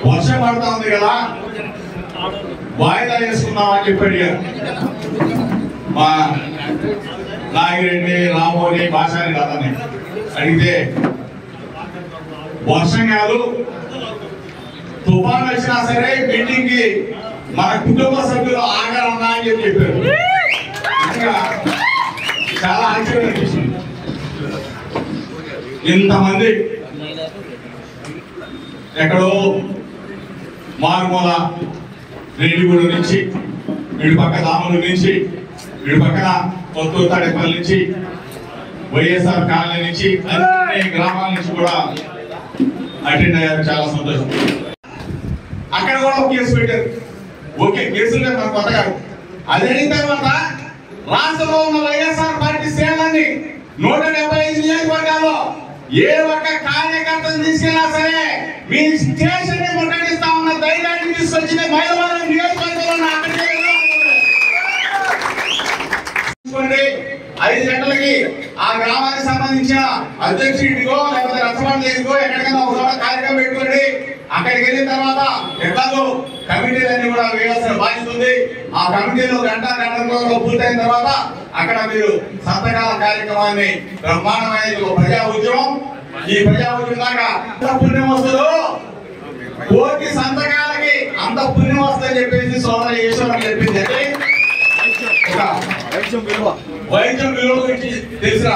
వర్షం పడతా ఉంది కదా, వాయిదా వేసుకుందామని చెప్పాడు మా నాగిరెడ్డి, రామోని, భాషాని రాదని అడిగితే, వర్షం కాదు తుఫాను వచ్చినా సరే మీటింగ్ కి మన కుటుంబ సభ్యులు ఆగారన్నా అని చెప్పారు. చాలా ఆశ్చర్యం అనిపిస్తుంది. ఇంతమంది ఎక్కడో మారుమూల రెడ్డిగూడ నుంచి, ఇటు పక్క దాముల నుంచి, ఇటు పక్కన కొత్తూరు తాడేపల్లి నుంచి, వైఎస్ఆర్ కాలనీ నుంచి, అన్ని గ్రామాల నుంచి కూడా అటెండ్ అయ్యారు. చాలా సంతోషం. అక్కడ కూడా ఒక కేసు పెట్టారు. ఓకే, కేసులు మన కొత్త కాదు. అది అయిన తర్వాత రాష్ట్రంలో ఉన్న వైఎస్ఆర్ పార్టీ శ్రేణులన్నీ 175 నియోజకవర్గాల్లో ఏ ఒక్క కార్యకర్తను తీసుకెళ్ళినా సరే మీ స్టేషన్ ని ముట్టడిస్తా ఉన్న ధైర్యాన్ని తీసుకొచ్చిన మైలవరం నియోజకవర్గంలో 5 గంటలకి ఆ గ్రామానికి సంబంధించిన అధ్యక్షుడికో లేకపోతే రసవాడ దగ్గరికో ఎక్కడికైనా ఒక చోట కార్యక్రమం పెట్టుకోండి. అక్కడికి వెళ్ళిన తర్వాత ఎట్లాగో కమిటీలన్నీ కూడా వేయాల్సిన బాధ్యత ఉంది. ఆ కమిటీలో గంటలో పూర్తయిన తర్వాత అక్కడ మీరు సంతకాల కార్యక్రమాన్ని బ్రహ్మాండమైన ఒక ప్రజా ఉద్యమం. ఈ ప్రజా ఉద్యమం దాకా పుణ్యం వస్తుందో, కోటి సంతకాలకి అంత పుణ్యం వస్తుందని చెప్పేసి సోదర ఈశ్వరం చెప్పింది. అంటే వైద్యం విలువ గురించి తెలిసిన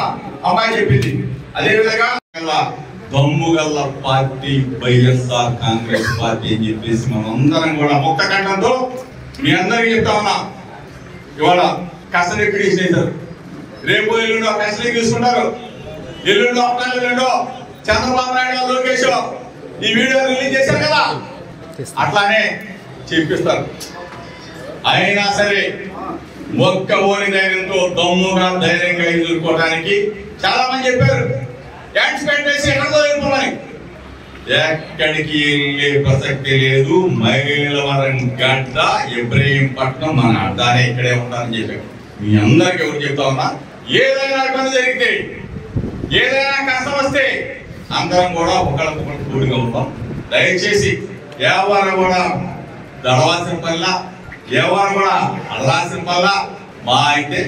అమ్మాయి చెప్పింది. అదే విధంగా దమ్ముగల్ల పార్టీ వైఎస్ఆర్ కాంగ్రెస్ పార్టీ అని చెప్పేసి మనందరం కూడా ముక్త కంఠంతో మీ అందరికీ చెప్తా ఉన్నా. ఇవాళ కస్టడీ పిటిషన్ చేశారు. రేపు ఎల్లుండో కస్టడీ తీసుకుంటారు. ఎల్లుండో ఎల్లుండో చంద్రబాబు నాయుడు గారు, లోకేష్ ఈ వీడియో రిలీజ్ చేశారు కదా, అట్లానే చెప్పిస్తారు. అయినా సరే ఒక్క ఓని ధైర్యంతో దమ్ముగా ధైర్యంగా ఎదుర్కోవడానికి చాలా మంది చెప్పారు. ట్యాంక్స్ పెట్టేసి ఎక్కడితో వెళ్ళిపోమని. ఎక్కడికి వెళ్ళే ప్రసక్తి లేదు. మైలవరం గడ్డ, ఇబ్రహీంపట్నం మన అడ్డానే ఇక్కడే ఉంటారని చెప్పారు. మీ అందరికి ఎవరు చెప్తా ఉన్నా, ఏదైనా ఇబ్బంది జరిగితే, ఏదైనా కష్టం వస్తే అందరం కూడా ఒకళ్ళకొకళ్ళు తోడుగా ఉంటాం. దయచేసి ఎవరు కూడా దడవాల్సిన పనిలా, ఎవరు కూడా అడలాల్సిన పనిలా. మా అయితే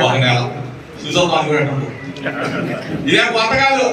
ఒక నెల చూసాం. ఇదే కొత్త కాదు.